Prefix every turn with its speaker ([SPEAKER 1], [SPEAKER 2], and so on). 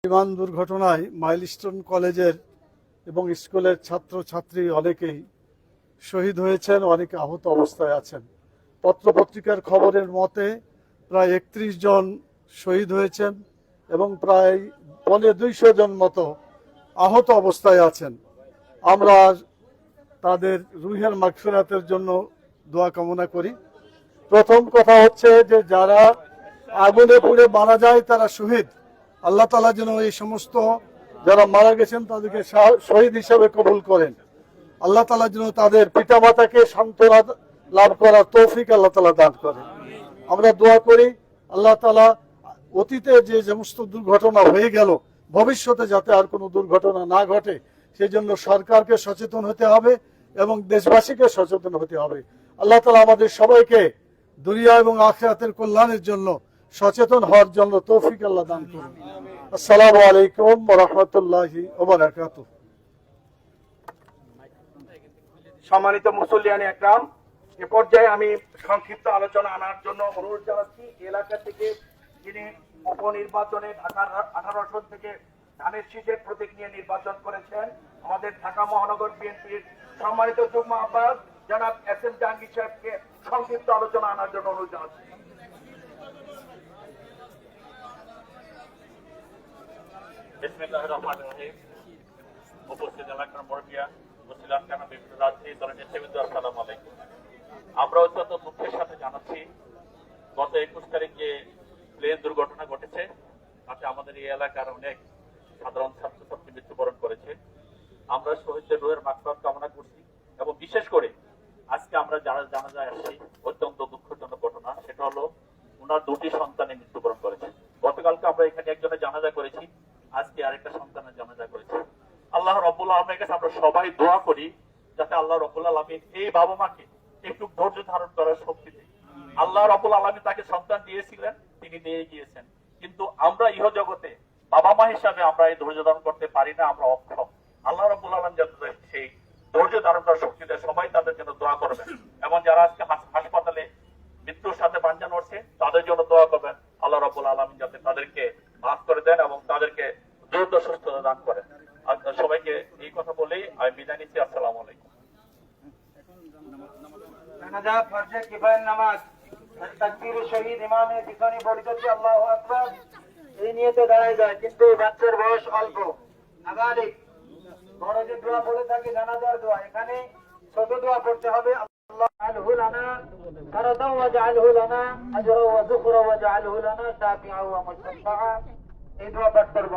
[SPEAKER 1] বিমান দুর্ঘটনায় মাইলস্টোন কলেজের এবং স্কুলের ছাত্রছাত্রী অনেকেই শহীদ হয়েছেন, অনেকে আহত অবস্থায় আছেন। পত্রপত্রিকার খবরের মতে প্রায় 31 জন শহীদ হয়েছেন এবং প্রায় 200 জন মতো আহত অবস্থায় আছেন। আমরা তাদের রুহের মাগফিরাতের জন্য দোয়া কামনা করি। প্রথম কথা হচ্ছে যে যারা আগুনে পুড়ে মারা যায় তারা শহীদ। আল্লাহ তাআলা যেন এই সমস্ত যারা মারা গেছেন তাদেরকে শহীদ হিসাবে কবুল করেন। আল্লাহ তাআলা যেন তাদের পিতামাতাকে সান্ত্বনা লাভ করার তৌফিক আল্লাহ তাআলা দান করেন। আমরা দোয়া করি আল্লাহ তাআলা অতীতে যে সমস্ত দুর্ঘটনা হয়ে গেল ভবিষ্যতে যাতে আর কোনো দুর্ঘটনা না ঘটে সেই জন্য সরকারকে সচেতন হতে হবে এবং দেশবাসীকে সচেতন হতে হবে। আল্লাহ তাআলা আমাদের সবাইকে দুনিয়া এবং আখিরাতের কল্যাণের জন্য সচেতন হওয়ার জন্য তৌফিক আল্লাহ দান করুন। আসসালামু আলাইকুম ওয়া রাহমাতুল্লাহি ওয়া বারাকাতুহু।
[SPEAKER 2] সম্মানিত মুসল্লিয়ান একরাম, এ পর্যায়ে আমি সংক্ষিপ্ত আলোচনা আনার জন্য অনুরোধ জানাচ্ছি। এলাকা থেকে যিনি উপনির্বাচনে ঢাকার 18 আসন থেকে ধানের শীষের প্রতীক নিয়ে নির্বাচন করেছেন আমাদের ঢাকা মহানগর বিএনপির সম্মানিত যুগ্ম আহ্বায়ক জনাব এস এম জাহাঙ্গীর সাহেবকে সংক্ষিপ্ত আলোচনা আনার জন্য অনুরোধ জানাচ্ছি।
[SPEAKER 3] বিসমিল্লাহির রহমানির রহিম। উপস্থিত এলাকার মুরব্বিয়া, উপস্থিত এলাকার বিভিন্ন রাজনীতি দলের নেতৃবৃন্দ, আসসালামু আলাইকুম। আমরা অত্যন্ত দুঃখের সাথে জানাচ্ছি গত 21 তারিখ যে প্লেন দুর্ঘটনা ঘটেছে তাতে আমাদের এই এলাকার অনেক সাধারণ ছাত্রছাত্রী মৃত্যুবরণ করেছে। আমরা শহীদদের রুহের মাগফিরাত কামনা করছি এবং বিশেষ করে আজকে আমরা যারা জানাজায় আসছি অত্যন্ত দুঃখজনক ঘটনা, সেটা হলো ওনার দুটি সন্তানের মৃত্যুবরণ করেছে। গতকালকে আমরা এখানে একজনের জানাজা করেছি, আজকে আরেকটা সন্তানের জানাজা করেছে। আল্লাহ রাব্বুল আলামিনের কাছে আমরা সবাই দোয়া করি যাতে আল্লাহ রাব্বুল আলামিন এই বাবা মাকে একটু ধৈর্য ধারণ করার শক্তি দেয়। আল্লাহ রাব্বুল আলামিন তাকে সন্তান দিয়েছিলেন, তিনি দিয়ে গিয়েছেন, কিন্তু আমরা ইহ জগতে বাবা মা হিসাবে আমরা এই ধৈর্য ধারণ করতে পারি না, আমরা অক্ষম। আল্লাহ রাব্বুল আলামিন যাতে সেই ধৈর্য ধারণ করার শক্তি দেয়, সবাই তাদের জন্য দোয়া করবেন এবং যারা আজকে হাসপাতালে মৃত্যুর সাথে পাঞ্জা নড়ছে তাদের জন্য দোয়া করবেন। আল্লাহ রাব্বুল আলামিন যাতে তাদেরকে মাফ করে দেন এবং তাদেরকে দ্রুত সুস্থতা দান করেন। সবাইকে এই কথা বলেই আমি বিদায় নিচ্ছি। আসসালামু আলাইকুম।
[SPEAKER 2] জানাজা ফরজে কিফায়ার নামাজ, তাকবীরে শহীদ ইমামের পিছনে বলিতেছে আল্লাহু আকবার, এই নিয়তে দাঁড়ায় যায়, কিন্তু বাচ্চার বয়স অল্প, নাবালিগ। বড় যে দোয়া পড়ে থাকে জানাজার দোয়া, এখানে ছোট দোয়া পড়তে হবে। আল্লাহ আলহু লানা ফারাদাও ওয়াজআলহু লানা আজরা ওয়া যুকরা ওয়াজআলহু লানা শাফিআ ওয়া মুশফাআ, এই দোয়া পাঠ করব।